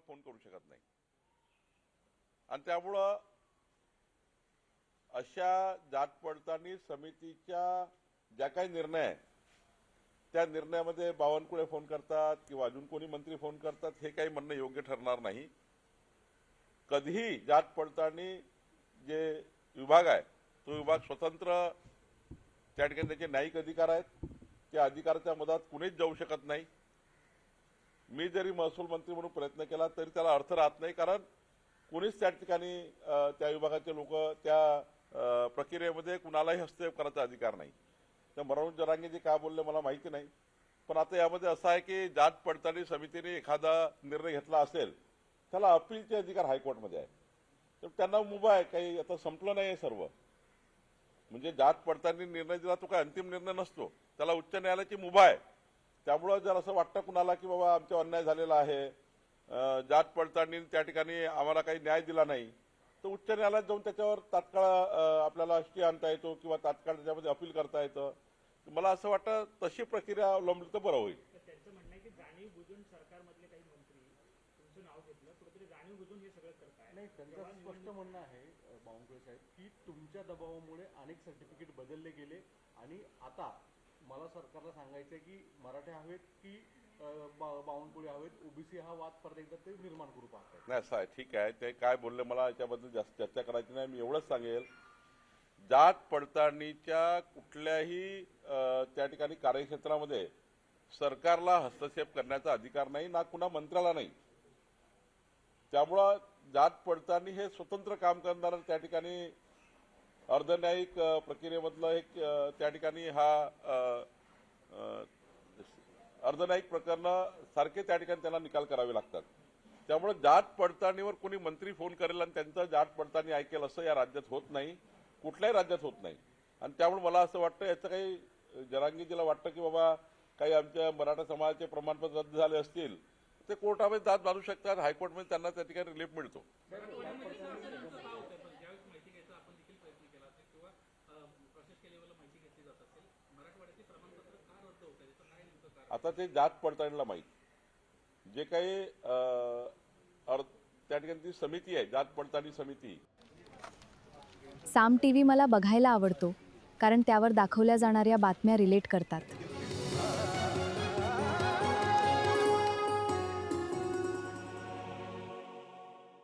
Phone करू शकत नाही। आणि त्यामुळं अशा जात पडताळणी समितीच्या ज्या काही निर्णय आहे त्या निर्णयामध्ये बावनकुळे फोन करतात किंवा अजून कोणी मंत्री फोन करतात हे काही म्हणणं योग्य ठरणार नाही। कधीही जात पडताळणी जे विभाग आहे तो विभाग स्वतंत्र त्या ठिकाणी त्याचे न्यायिक अधिकार आहेत, त्या अधिकाराच्या मधात कुणीच जाऊ शकत नाही। मी जरी महसूल मंत्री म्हणून प्रयत्न केला तरी त्याला अर्थ राहत नाही, कारण कुणीच त्या ठिकाणी त्या विभागाचे लोक त्या प्रक्रियेमध्ये कुणालाही हस्तक्षेप करायचा अधिकार नाही। तर मनोज जरांगे काय बोलले मला माहिती नाही, पण आता यामध्ये असं आहे की जात पडताळणी समितीने एखादा निर्णय घेतला असेल त्याला अपीलचे अधिकार हायकोर्टमध्ये आहे, तर त्यांना मुभा आहे, काही आता संपलं नाही सर्व। म्हणजे जात पडताळणी निर्णय दिला तो काय अंतिम निर्णय नसतो, त्याला उच्च न्यायालयाची मुभा आहे। त्यामुळे जर असं वाटतं कुणाला की बाबा आमचा अन्याय झालेला आहे, जात पडताळणी त्या ठिकाणी आम्हाला काही न्याय दिला नाही, तर उच्च न्यायालयात जाऊन त्याच्यावर तात्काळ आपल्याला स्टे आणता येतो किंवा तात्काळ त्याच्यामध्ये अपील करता येतं। मला असं वाटतं तशी प्रक्रिया अवलंबली तर बरं होईल। त्यांचं म्हणणं आहे की जाणीव बुजून सरकारमधले काही मंत्री तुमचं नाव घेतलं, कुठेतरी जाणीव बुजून हे सगळं करताय। नाही, त्यांचं स्पष्ट म्हणणं आहे बावनकुळे साहेब की तुमच्या दबावामुळे अनेक सर्टिफिकेट बदलले गेले आणि आता मला सरकारला सांगायचं आहे की मराठे हवेत की बावनकुळे हवेत, ओबीसी हा वाद परत एकदा ते निर्माण करू पाहतात। नाही असं आहे, ठीक आहे, ते काय बोलले मला याच्याबद्दल जास्त चर्चा करायची नाही। मी एवढंच सांगेल, जात पडताळणीच्या कुठल्याही त्या ठिकाणी कार्यक्षेत्रामध्ये सरकारला हस्तक्षेप करण्याचा अधिकार नाही, ना कुणा मंत्र्याला नाही। त्यामुळं जात पडताळणी हे स्वतंत्र काम करणारं त्या ठिकाणी अर्धन्यायिक प्रक्रियेमधलं एक त्या ठिकाणी हा अर्धन्यायिक प्रकरणं सारखे त्या ठिकाणी त्यांना निकाल करावे लागतात। त्यामुळे जात पडताळणीवर कोणी मंत्री फोन करेल आणि त्यांचं जात पडताळणी ऐकेल असं या राज्यात होत नाही, कुठल्याही राज्यात होत नाही। आणि त्यामुळे मला असं वाटतं याचं काही जरांगीजीला वाटतं की बाबा काही आमच्या मराठा समाजाचे प्रमाणपत्र रद्द झाले असतील ते कोर्टामध्ये दाद बांधू शकतात, हायकोर्टमध्ये त्यांना त्या ठिकाणी रिलीफ मिळतो। आता ते जात पडताळणीला माहीत, जे काही त्या ठिकाणी ती समिती आहे जात पडताळणी समिती। साम टीव्ही मला बघायला आवडतो, कारण त्यावर दाखवल्या जाणाऱ्या बातम्या रिलेट करतात।